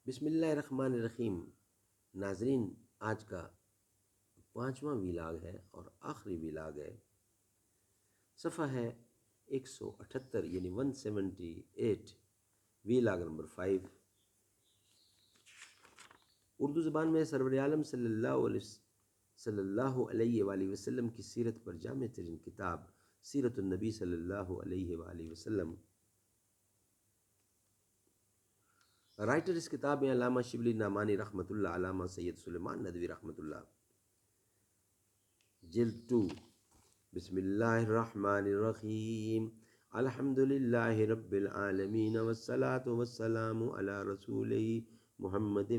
بسم اللہ الرحمن الرحیم۔ ناظرین، آج کا 5واں ویلاگ ہے اور آخری ویلاگ ہے۔ صفحہ ہے 178 یعنی 178، ویلاگ نمبر 5۔ اردو زبان میں سرور عالم صلی اللہ علیہ وآلہ وسلم کی سیرت پر جامع ترین کتاب سیرت النبی صلی اللہ علیہ وآلہ وسلم۔ رائٹر اس کتاب میں علامہ شبلی نعمانی رحمۃ اللہ، علامہ سید سلیمان ندوی رحمۃ اللہ۔ جلد 2۔ بسم اللہ الرحمن الرحیم۔ الحمد للہ رب العالمین والصلاة والسلام علی رسولہ محمد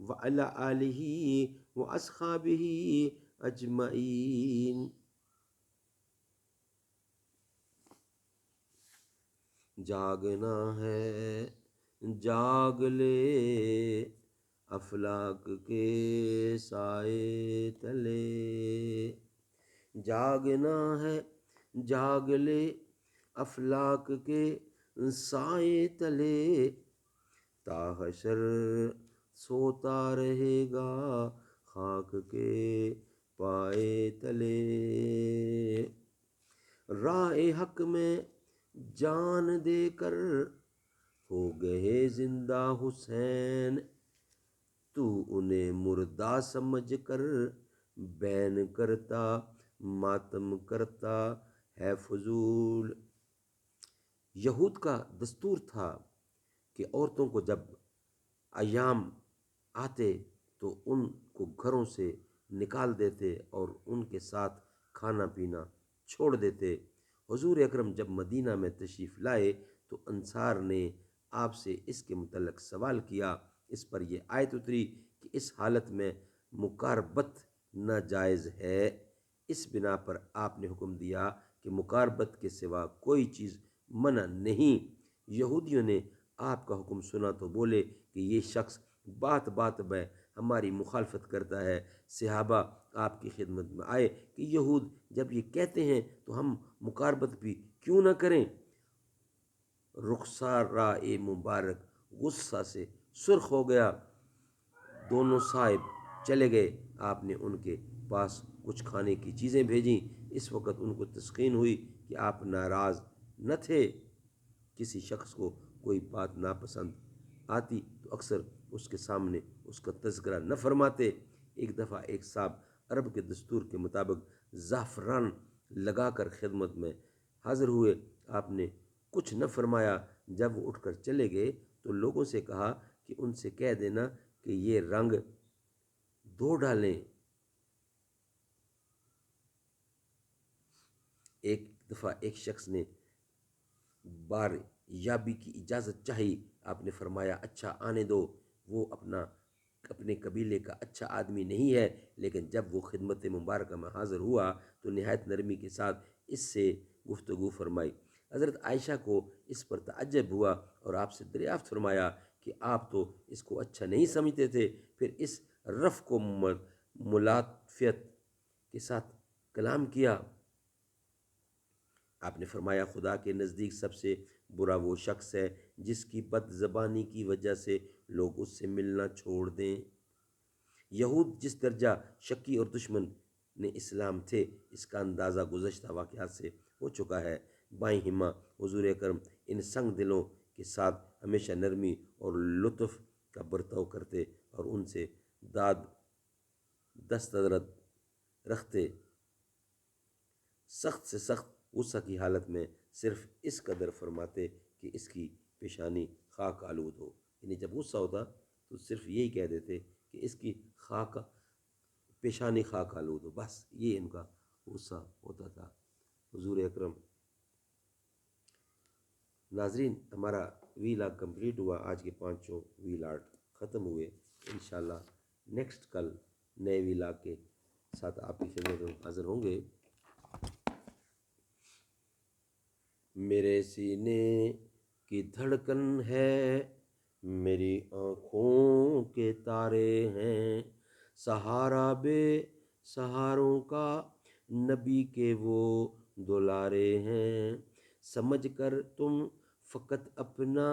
وعلی آلہ واصحابہ اجمعین۔ جاگنا ہے جاگ لے افلاک کے سائے تلے، جاگنا ہے جاگ لے افلاک کے سائے تلے، تا حشر سوتا رہے گا خاک کے پائے تلے۔ راہ حق میں جان دے کر ہو گئے زندہ حسین، تو انہیں مردہ سمجھ کر بین کرتا ماتم کرتا ہے فضول۔ یہود کا دستور تھا کہ عورتوں کو جب ایام آتے تو ان کو گھروں سے نکال دیتے اور ان کے ساتھ کھانا پینا چھوڑ دیتے۔ حضور اکرم جب مدینہ میں تشریف لائے تو انصار نے آپ سے اس کے متعلق سوال کیا۔ اس پر یہ آیت اتری کہ اس حالت میں مقاربت ناجائز ہے۔ اس بنا پر آپ نے حکم دیا کہ مقاربت کے سوا کوئی چیز منع نہیں۔ یہودیوں نے آپ کا حکم سنا تو بولے کہ یہ شخص بات بات میں ہماری مخالفت کرتا ہے۔ صحابہ آپ کی خدمت میں آئے کہ یہود جب یہ کہتے ہیں تو ہم مقاربت بھی کیوں نہ کریں۔ رخسارہ مبارک غصہ سے سرخ ہو گیا۔ دونوں صاحب چلے گئے۔ آپ نے ان کے پاس کچھ کھانے کی چیزیں بھیجیں۔ اس وقت ان کو تسکین ہوئی کہ آپ ناراض نہ تھے۔ کسی شخص کو کوئی بات ناپسند آتی تو اکثر اس کے سامنے اس کا تذکرہ نہ فرماتے۔ ایک دفعہ ایک صاحب عرب کے دستور کے مطابق زعفران لگا کر خدمت میں حاضر ہوئے۔ آپ نے کچھ نہ فرمایا۔ جب وہ اٹھ کر چلے گئے تو لوگوں سے کہا کہ ان سے کہہ دینا کہ یہ رنگ دھو ڈالیں۔ ایک دفعہ ایک شخص نے بار یابی کی اجازت چاہی۔ آپ نے فرمایا اچھا آنے دو، وہ اپنے قبیلے کا اچھا آدمی نہیں ہے، لیکن جب وہ خدمت مبارکہ میں حاضر ہوا تو نہایت نرمی کے ساتھ اس سے گفتگو فرمائی۔ حضرت عائشہ کو اس پر تعجب ہوا اور آپ سے دریافت فرمایا کہ آپ تو اس کو اچھا نہیں سمجھتے تھے، پھر اس رف کو ملاطفیت کے ساتھ کلام کیا۔ آپ نے فرمایا خدا کے نزدیک سب سے برا وہ شخص ہے جس کی بد زبانی کی وجہ سے لوگ اس سے ملنا چھوڑ دیں۔ یہود جس درجہ شکی اور دشمن نے اسلام تھے، اس کا اندازہ گزشتہ واقعات سے ہو چکا ہے۔ بائیں ہمہ حضور اکرم ان سنگ دلوں کے ساتھ ہمیشہ نرمی اور لطف کا برتاؤ کرتے اور ان سے دسترد رکھتے۔ سخت سے سخت غصہ کی حالت میں صرف اس قدر فرماتے کہ اس کی پیشانی خاک آلود ہو، یعنی جب غصہ ہوتا تو صرف یہی کہہ دیتے کہ اس کی پیشانی خاک آلود ہو، بس یہ ان کا غصہ ہوتا تھا۔ حضور اکرم۔ ناظرین، ہمارا ویلاگ کمپلیٹ ہوا۔ آج کے 5 ویلاگ ختم ہوئے۔ انشاءاللہ نیکسٹ کل نئے ویلاگ کے ساتھ آپ کی خدمت میں حاضر ہوں گے۔ میرے سینے کی دھڑکن ہے، میری آنکھوں کے تارے ہیں، سہارا بے سہاروں کا نبی کے وہ دلارے ہیں۔ سمجھ کر تم فقط اپنا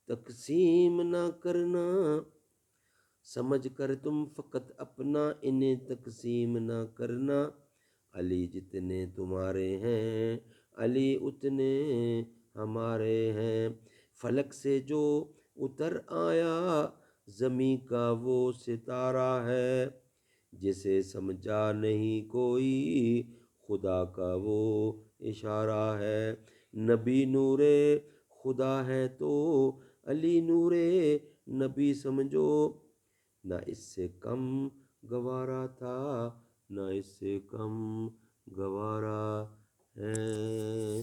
تقسیم نہ کرنا، سمجھ کر تم فقط اپنا انہیں تقسیم نہ کرنا، علی جتنے تمہارے ہیں علی اتنے ہمارے ہیں، فلک سے جو اتر آیا زمیں کا وہ ستارہ ہے، جسے سمجھا نہیں کوئی خدا کا وہ اشارہ ہے، نبی نور خدا ہے تو علی نور نبی سمجھو، نہ اس سے کم گوارا تھا نہ اس سے کم گوارا ہے۔